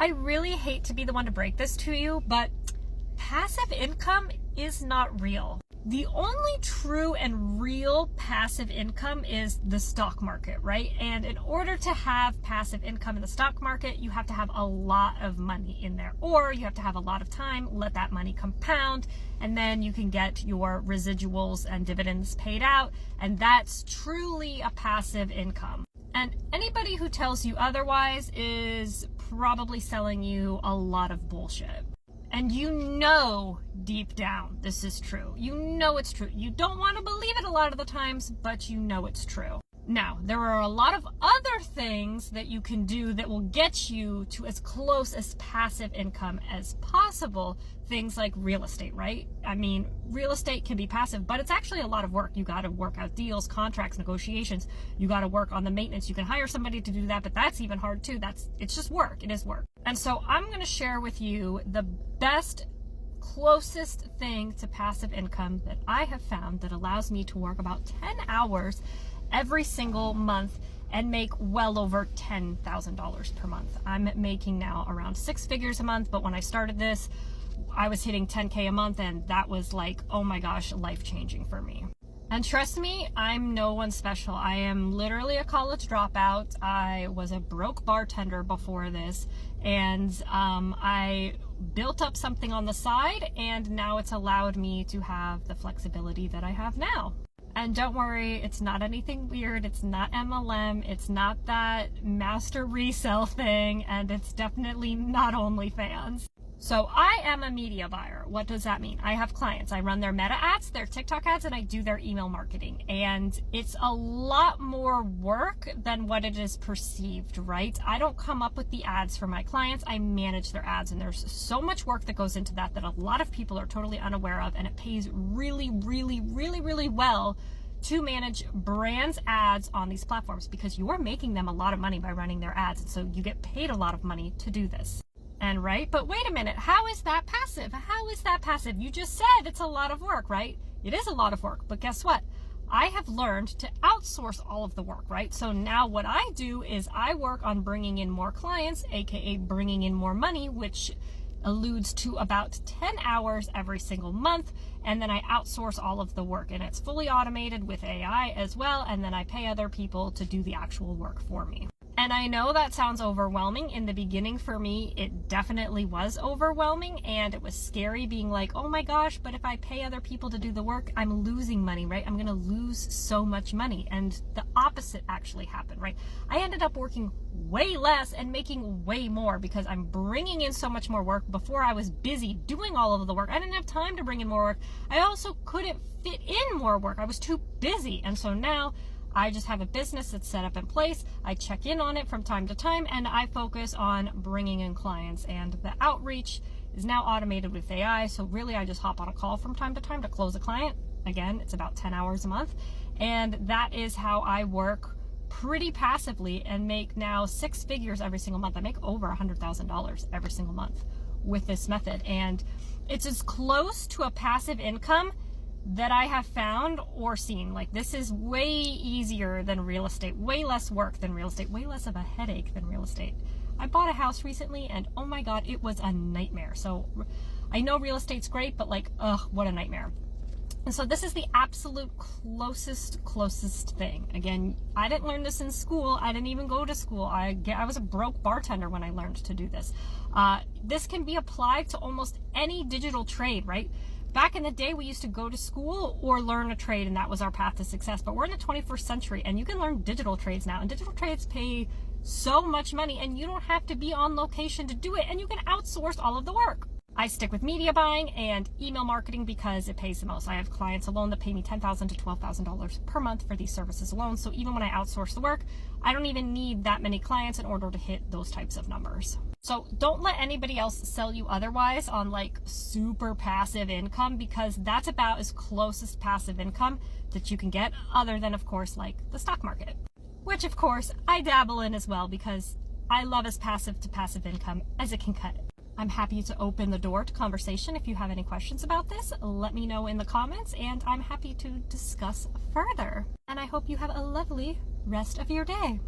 I really hate to be the one to break this to you, but passive income is not real. The only true and real passive income is the stock market, right? And in order to have passive income in the stock market, you have to have a lot of money in there, or you have to have a lot of time, let that money compound, and then you can get your residuals and dividends paid out. And that's truly a passive income. And anybody who tells you otherwise is probably selling you a lot of bullshit. And you know deep down this is true. You know it's true. You don't want to believe it a lot of the times, but you know it's true. Now, there are a lot of other things that you can do that will get you to as close as passive income as possible. Things like real estate, right? I mean, real estate can be passive, but it's actually a lot of work. You got to work out deals, contracts, negotiations. You got to work on the maintenance. You can hire somebody to do that, but that's even hard too. It's just work. It is work. And so I'm going to share with you the best, closest thing to passive income that I have found that allows me to work about 10 hours every single month and make well over $10,000 per month. I'm making now around 6 figures a month, but when I started this, I was hitting 10K a month, and that was like, oh my gosh, life-changing for me. And trust me, I'm no one special. I am literally a college dropout. I was a broke bartender before this, and I built up something on the side, and now it's allowed me to have the flexibility that I have now. And don't worry, it's not anything weird. It's not MLM. It's not that master resell thing. And it's definitely not OnlyFans. So I am a media buyer. What does that mean? I have clients. I run their Meta ads, their TikTok ads, and I do their email marketing. And it's a lot more work than what it is perceived, right? I don't come up with the ads for my clients. I manage their ads. And there's so much work that goes into that a lot of people are totally unaware of. And it pays really, really, really, really well to manage brands' ads on these platforms, because you are making them a lot of money by running their ads. And so you get paid a lot of money to do this. And right, but wait a minute, how is that passive? How is that passive? You just said it's a lot of work, right? It is a lot of work, but guess what? I have learned to outsource all of the work, right? So now what I do is I work on bringing in more clients, aka bringing in more money, which alludes to about 10 hours every single month. And then I outsource all of the work, and it's fully automated with AI as well. And then I pay other people to do the actual work for me. And I know that sounds overwhelming. In the beginning for me, it definitely was overwhelming, and it was scary being like, oh my gosh, but if I pay other people to do the work, I'm losing money, right? I'm gonna lose so much money. And the opposite actually happened, right? I ended up working way less and making way more because I'm bringing in so much more work. Before, I was busy doing all of the work. I didn't have time to bring in more work. I also couldn't fit in more work. I was too busy. And so now I just have a business that's set up in place. I check in on it from time to time, and I focus on bringing in clients. And the outreach is now automated with AI. So really, I just hop on a call from time to time to close a client. Again, it's about 10 hours a month. And that is how I work pretty passively and make now 6 figures every single month. I make over $100,000 every single month with this method. And it's as close to a passive income that I have found or seen. Like, this is way easier than real estate, way less work than real estate, way less of a headache than real estate. I bought a house recently, and oh my God, it was a nightmare. So I know real estate's great, but like, ugh, what a nightmare. And so this is the absolute closest thing. Again, I didn't learn this in school. I didn't even go to school. I was a broke bartender when I learned to do this. This can be applied to almost any digital trade, right? Back in the day, we used to go to school or learn a trade, and that was our path to success. But we're in the 21st century, and you can learn digital trades now. And digital trades pay so much money, and you don't have to be on location to do it, and you can outsource all of the work. I stick with media buying and email marketing because it pays the most. I have clients alone that pay me $10,000 to $12,000 per month for these services alone. So even when I outsource the work, I don't even need that many clients in order to hit those types of numbers. So don't let anybody else sell you otherwise on like super passive income, because that's about as close as passive income that you can get, other than, of course, like the stock market, which of course I dabble in as well because I love as passive to passive income as it can cut it. I'm happy to open the door to conversation. If you have any questions about this, let me know in the comments, and I'm happy to discuss further. And I hope you have a lovely rest of your day.